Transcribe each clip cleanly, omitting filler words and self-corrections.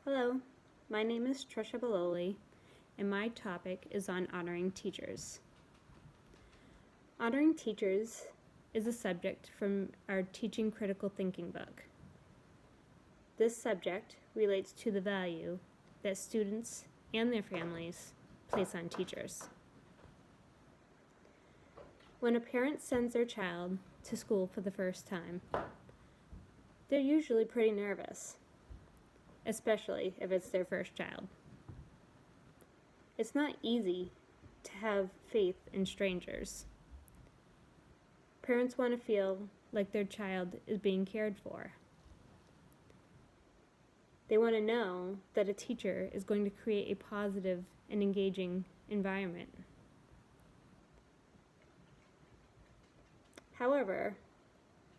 Hello, my name is Trisha Baloli, and my topic is on honoring teachers. Honoring teachers is a subject from our Teaching Critical Thinking book. This subject relates to the value that students and their families place on teachers. When a parent sends their child to school for the first time, they're usually pretty nervous, especially if it's their first child. It's not easy to have faith in strangers. Parents want to feel like their child is being cared for. They want to know that a teacher is going to create a positive and engaging environment. However,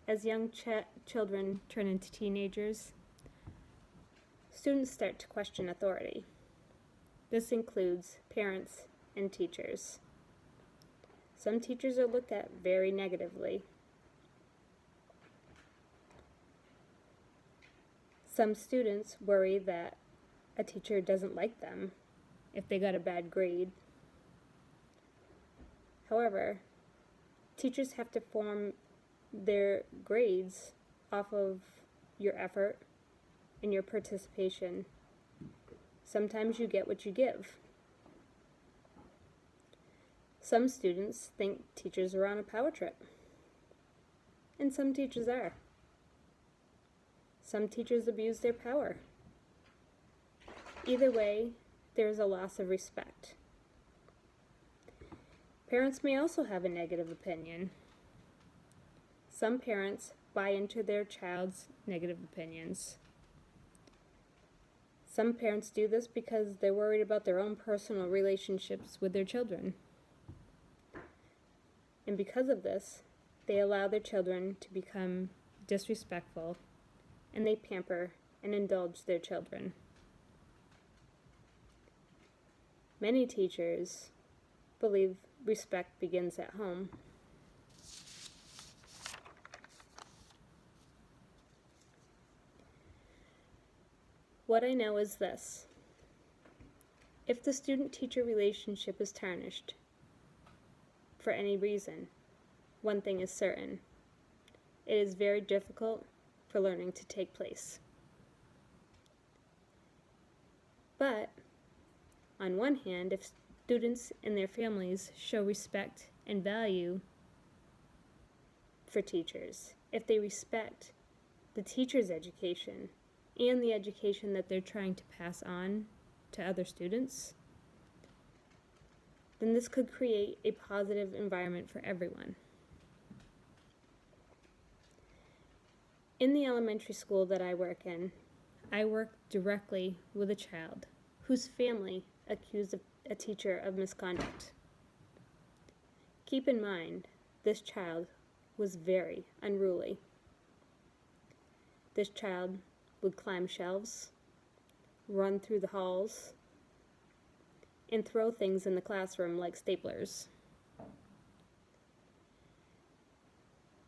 as young children turn into teenagers, students start to question authority. This includes parents and teachers. Some teachers are looked at very negatively. Some students worry that a teacher doesn't like them if they got a bad grade. However, teachers have to form their grades off of your effort and your participation. Sometimes you get what you give. Some students think teachers are on a power trip, and some teachers are. Some teachers abuse their power. Either way, there is a loss of respect. Parents may also have a negative opinion. Some parents buy into their child's negative opinions. Some parents do this because they're worried about their own personal relationships with their children. And because of this, they allow their children to become disrespectful, and they pamper and indulge their children. Many teachers believe respect begins at home. What I know is this: if the student-teacher relationship is tarnished for any reason, one thing is certain: it is very difficult for learning to take place. But, on one hand, if students and their families show respect and value for teachers, if they respect the teacher's education and the education that they're trying to pass on to other students, then this could create a positive environment for everyone. In the elementary school that I work in, I work directly with a child whose family accused a teacher of misconduct. Keep in mind, this child was very unruly. This child would climb shelves, run through the halls, and throw things in the classroom like staplers.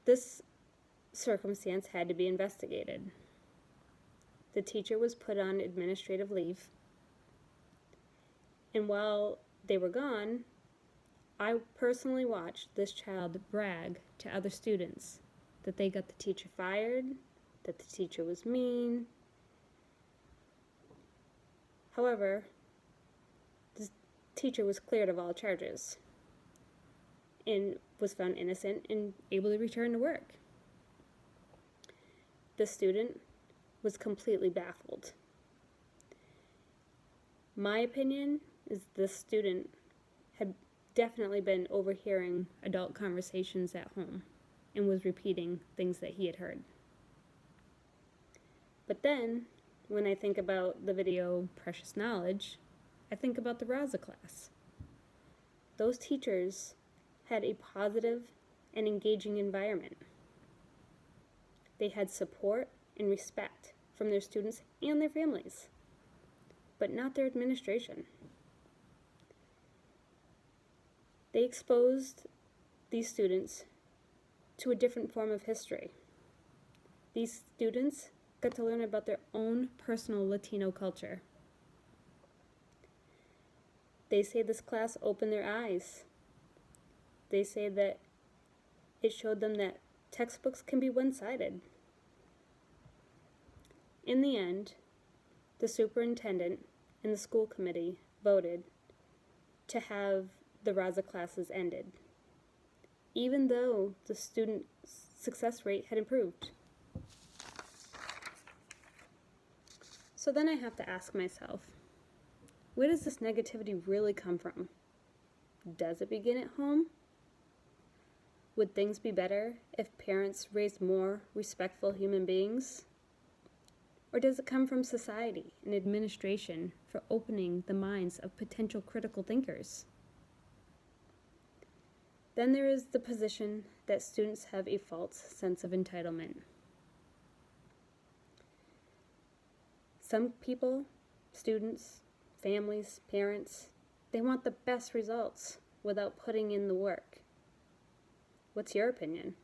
This circumstance had to be investigated. The teacher was put on administrative leave, and while they were gone, I personally watched this child brag to other students that they got the teacher fired, that the teacher was mean. However, the teacher was cleared of all charges and was found innocent and able to return to work. The student was completely baffled. My opinion is this student had definitely been overhearing adult conversations at home and was repeating things that he had heard. But then, when I think about the video Precious Knowledge, I think about the Raza class. Those teachers had a positive and engaging environment. They had support and respect from their students and their families, but not their administration. They exposed these students to a different form of history. These students got to learn about their own personal Latino culture. They say this class opened their eyes. They say that it showed them that textbooks can be one-sided. In the end, the superintendent and the school committee voted to have the Raza classes ended, even though the student success rate had improved. So then I have to ask myself, where does this negativity really come from? Does it begin at home? Would things be better if parents raised more respectful human beings? Or does it come from society and administration for opening the minds of potential critical thinkers? Then there is the position that students have a false sense of entitlement. Some people, students, families, parents, they want the best results without putting in the work. What's your opinion?